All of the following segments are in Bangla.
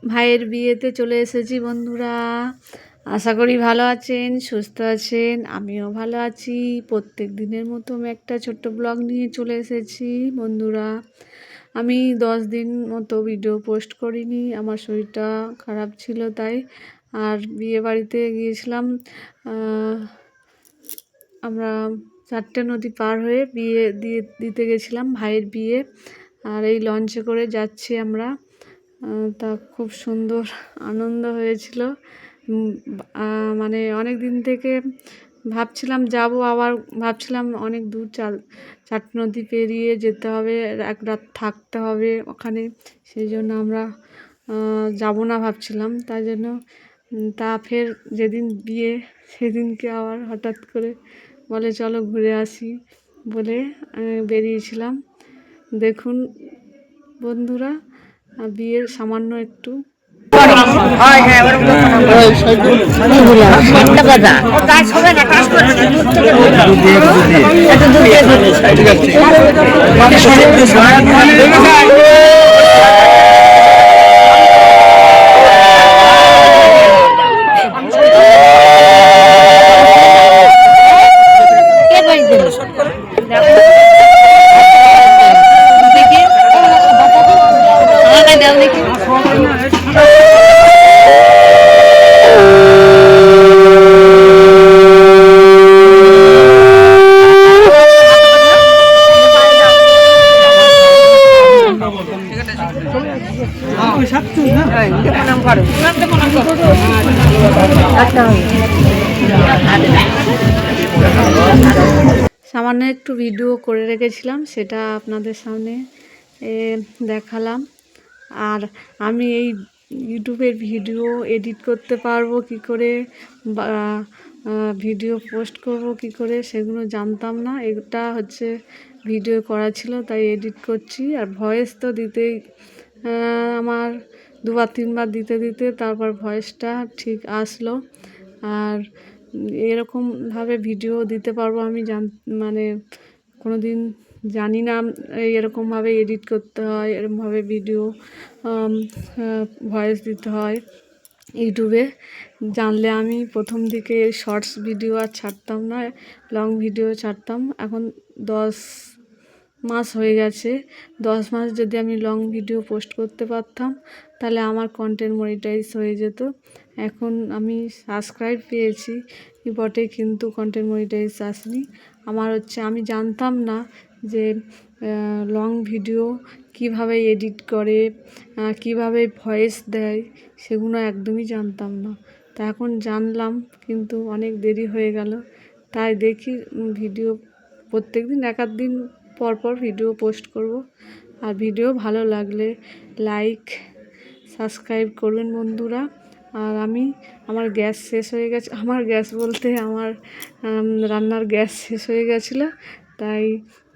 ভাইয়ের বিয়েতে চলে এসেছি বন্ধুরা। আশা করি ভালো আছেন, সুস্থ আছেন। আমিও ভালো আছি। প্রত্যেক দিনের মতো আমি একটা ছোট্ট ব্লগ নিয়ে চলে এসেছি বন্ধুরা। আমি 10 দিন মতো ভিডিও পোস্ট করিনি, আমার শরীরটা খারাপ ছিল তাই। আর বিয়ে বাড়িতে গিয়েছিলাম, আমরা 4টে নদী পার হয়ে বিয়ে দিতে গেছিলাম, ভাইয়ের বিয়ে। আর এই লঞ্চে করে যাচ্ছি আমরা। তা খুব সুন্দর আনন্দ হয়েছিল। মানে অনেক দিন থেকে ভাবছিলাম যাব, আবার ভাবছিলাম অনেক দূর 4টে নদী পেরিয়ে যেতে হবে, এক রাত থাকতে হবে ওখানে। সেই জন্য আমরা যাব না ভাবছিলাম, তাই জন্য তা ফের যেদিন বিয়ে সেদিনকে আবার হঠাৎ করে বলে চলো ঘুরে আসি বলে বেরিয়েছিলাম। দেখুন বন্ধুরা, বিয়ের সামান্য একটু সামান্য একটু ভিডিও করে রেখেছিলাম, সেটা আপনাদের সামনে দেখালাম। আর আমি এই ইউটিউবের ভিডিও এডিট করতে পারবো কি করে, বা ভিডিও পোস্ট করব কি করে, সেগুলো জানতাম না। এটা হচ্ছে ভিডিও করা ছিল তাই এডিট করছি। আর ভয়েস তো দিতেই আমার 2-3বার দিতে তারপর ভয়েসটা ঠিক আসলো। আর এরকমভাবে ভিডিও দিতে পারবো আমি মানে কোনো দিন জানি না এরকমভাবে এডিট করতে হয়, এরকমভাবে ভিডিও ভয়েস দিতে হয় ইউটিউবে। জানলে আমি প্রথম দিকে শর্টস ভিডিও আর ছাড়তাম না, লং ভিডিও ছাড়তাম। এখন 10 মাস হয়ে গেছে। 10 মাস যদি আমি লং ভিডিও পোস্ট করতে পারতাম তাহলে আমার কন্টেন্ট মনিটাইজ হয়ে যেত। এখন আমি সাবস্ক্রাইব পেয়েছি বটে, কিন্তু কন্টেন্ট মনিটাইজ আসেনি আমার। আমি জানতাম না যে লং ভিডিও কিভাবে এডিট করে, কিভাবে ভয়েস দেয়, সেগুলো একদমই জানতাম না। তা এখন জানলাম, কিন্তু অনেক দেরি হয়ে গেল। তাই দেখি ভিডিও প্রত্যেক দিন 1-8 দিন পর ভিডিও পোস্ট করব। আর ভিডিও ভালো লাগলে লাইক সাবস্ক্রাইব করবেন বন্ধুরা। আর আমার গ্যাস শেষ হয়ে গেছে, আমার গ্যাস বলতে আমার রান্নার গ্যাস শেষ হয়ে গেছিলো, তাই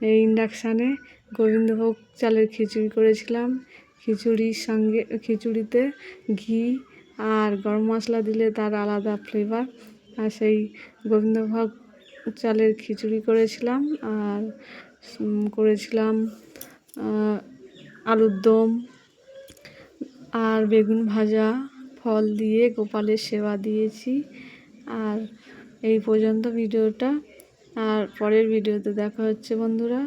এই ইন্ডাকশানে গোবিন্দভোগ চালের খিচুড়ি করেছিলাম। খিচুড়িতে ঘি আর গরম মশলা দিলে তার আলাদা ফ্লেভার। আর সেই গোবিন্দভোগ চালের খিচুড়ি করেছিলাম। আর করেছিলাম আলুর দম আর বেগুন ভাজা, ফল দিয়ে গোপালের সেবা দিয়েছি। আর এই পর্যন্ত ভিডিওটা। আর পরের ভিডিওতে দেখা হচ্ছে বন্ধুরা।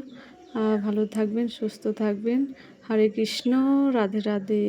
ভালো থাকবেন, সুস্থ থাকবেন। হরে কৃষ্ণ, রাধে রাধে।